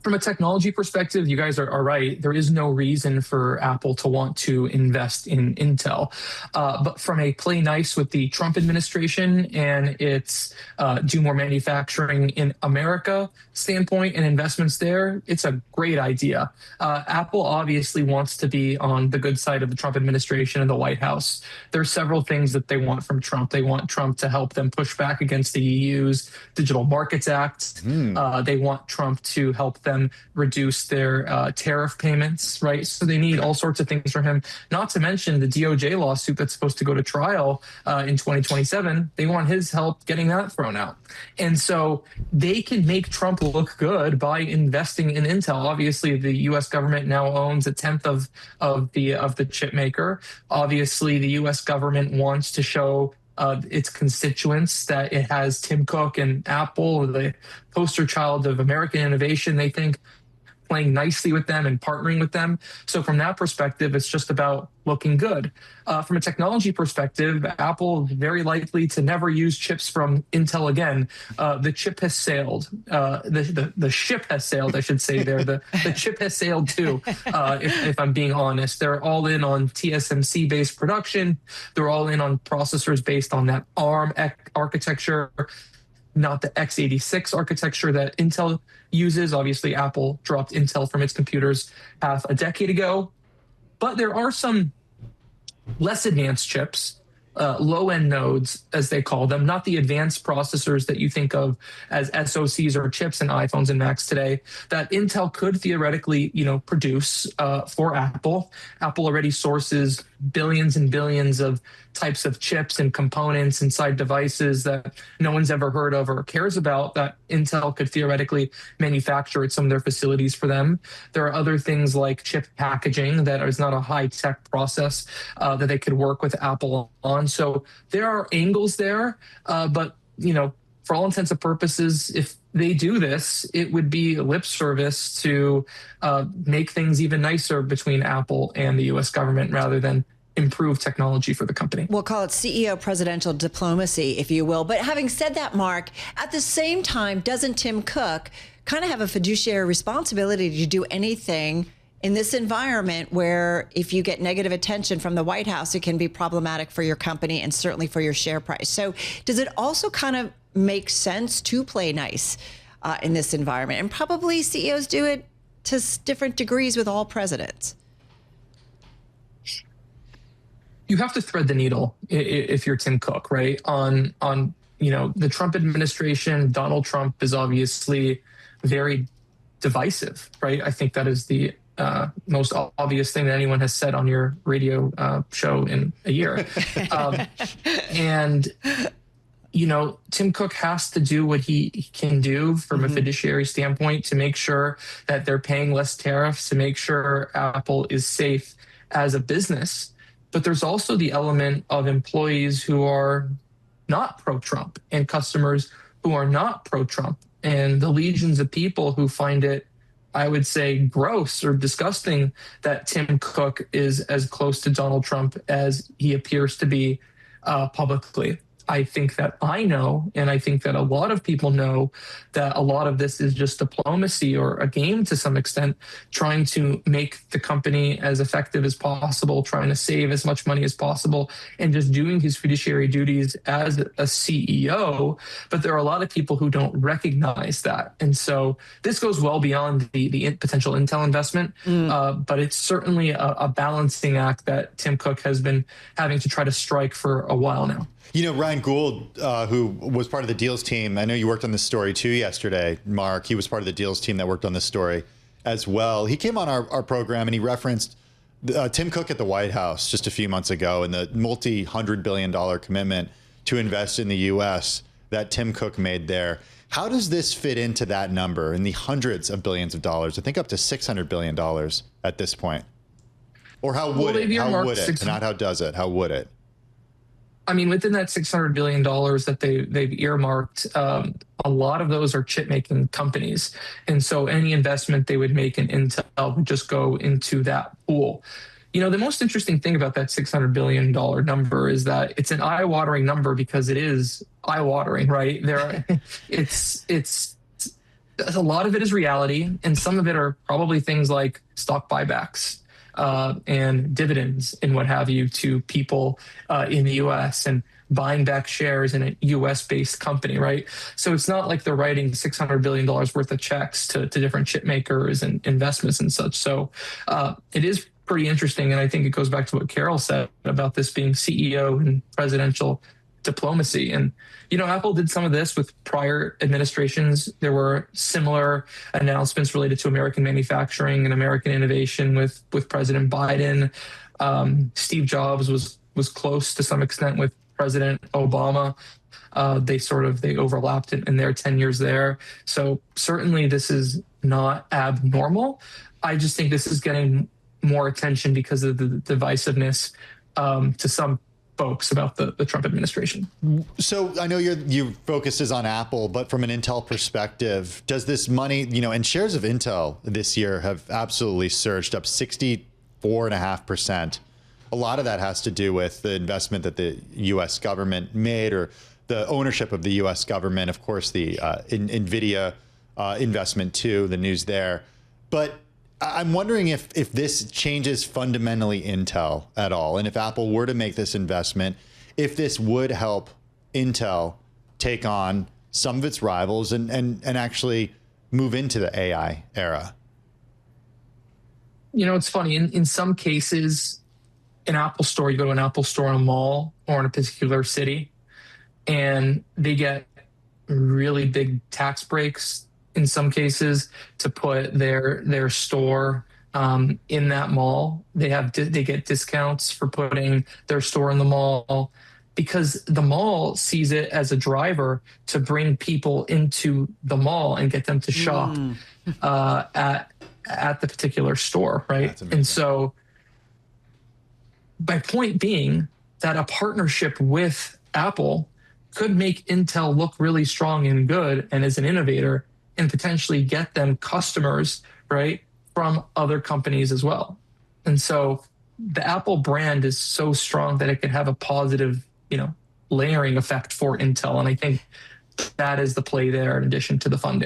From a technology perspective, you guys are right. There is no reason for Apple to want to invest in Intel. But from a play nice with the Trump administration and its do more manufacturing in America standpoint and investments there, it's a great idea. Apple obviously wants to be on the good side of the Trump administration and the White House. There are several things that they want from Trump. They want Trump to help them push back against the EU's Digital Markets Act. They want Trump to help them reduce their tariff payments, right? So they need all sorts of things from him, not to mention the DOJ lawsuit that's supposed to go to trial in 2027. They want his help getting that thrown out. And so they can make Trump look good by investing in Intel. Obviously, the U.S. government now owns a tenth of the chip maker. Obviously, the U.S. government wants to show its constituents that it has Tim Cook and Apple, the poster child of American innovation, they think, playing nicely with them and partnering with them. So from that perspective, it's just about looking good. From a technology perspective, Apple is very likely to never use chips from Intel again. The chip has sailed. The ship has sailed, I should say there. The chip has sailed too, if I'm being honest. They're all in on TSMC-based production. They're all in on processors based on that ARM architecture, not the x86 architecture that Intel uses. Obviously, Apple dropped Intel from its computers half a decade ago. But there are some less advanced chips, low-end nodes, as they call them, not the advanced processors that you think of as SoCs or chips in iPhones and Macs today, that Intel could theoretically, produce for Apple. Apple already sources billions and billions of types of chips and components inside devices that no one's ever heard of or cares about that Intel could theoretically manufacture at some of their facilities for them. There are other things like chip packaging that is not a high-tech process that they could work with Apple on. So there are angles there, but for all intents and purposes, if they do this, it would be lip service to make things even nicer between Apple and the U.S. government rather than improve technology for the company. We'll call it CEO presidential diplomacy, if you will. But having said that, Mark, at the same time, doesn't Tim Cook kind of have a fiduciary responsibility to do anything in this environment where if you get negative attention from the White House, it can be problematic for your company and certainly for your share price? So does it also kind of make sense to play nice in this environment? And probably CEOs do it to different degrees with all presidents. You have to thread the needle if you're Tim Cook, right? On the Trump administration, Donald Trump is obviously very divisive, right? I think that is the most obvious thing that anyone has said on your radio show in a year. And Tim Cook has to do what he can do from a fiduciary standpoint to make sure that they're paying less tariffs, to make sure Apple is safe as a business. But there's also the element of employees who are not pro-Trump and customers who are not pro-Trump, and the legions of people who find it, I would say, gross or disgusting that Tim Cook is as close to Donald Trump as he appears to be publicly. I think that I know, and I think that a lot of people know, that a lot of this is just diplomacy or a game to some extent, trying to make the company as effective as possible, trying to save as much money as possible, and just doing his fiduciary duties as a CEO. But there are a lot of people who don't recognize that. And so this goes well beyond the potential Intel investment, but it's certainly a balancing act that Tim Cook has been having to try to strike for a while now. Ryan Gould, who was part of the deals team, I know you worked on this story too yesterday, Mark. He was part of the deals team that worked on this story as well. He came on our program and he referenced Tim Cook at the White House just a few months ago and the multi-$100 billion commitment to invest in the U.S. that Tim Cook made there. How does this fit into that number in the hundreds of billions of dollars? I think up to $600 billion at this point. Or how would it? How would it? Not how does it? How would it? I mean, within that $600 billion that they've earmarked, a lot of those are chip-making companies. And so any investment they would make in Intel would just go into that pool. The most interesting thing about that $600 billion number is that it's an eye-watering number because it is eye-watering, right? It's A lot of it is reality, and some of it are probably things like stock buybacks and dividends and what have you to people in the U.S. and buying back shares in a U.S.-based company, right? So it's not like they're writing $600 billion worth of checks to different chip makers and investments and such. So it is pretty interesting, and I think it goes back to what Carol said about this being CEO and presidential diplomacy. And, Apple did some of this with prior administrations. There were similar announcements related to American manufacturing and American innovation with President Biden. Steve Jobs was close to some extent with President Obama. They overlapped in their 10 years there. So certainly this is not abnormal. I just think this is getting more attention because of the divisiveness to some folks about the Trump administration. So I know your focus is on Apple, but from an Intel perspective, does this money, and shares of Intel this year have absolutely surged up 64.5%. A lot of that has to do with the investment that the U.S. government made, or the ownership of the U.S. government. Of course, the Nvidia investment too, the news there. But I'm wondering if this changes fundamentally Intel at all, and if Apple were to make this investment, if this would help Intel take on some of its rivals and actually move into the AI era. It's funny. In some cases, an Apple store, you go to an Apple store in a mall or in a particular city, and they get really big tax breaks in some cases to put their store in that mall. They get discounts for putting their store in the mall because the mall sees it as a driver to bring people into the mall and get them to shop at the particular store, right? And so my point being that a partnership with Apple could make Intel look really strong and good, and as an innovator, and potentially get them customers, right, from other companies as well. And so the Apple brand is so strong that it could have a positive, layering effect for Intel. And I think that is the play there in addition to the funding.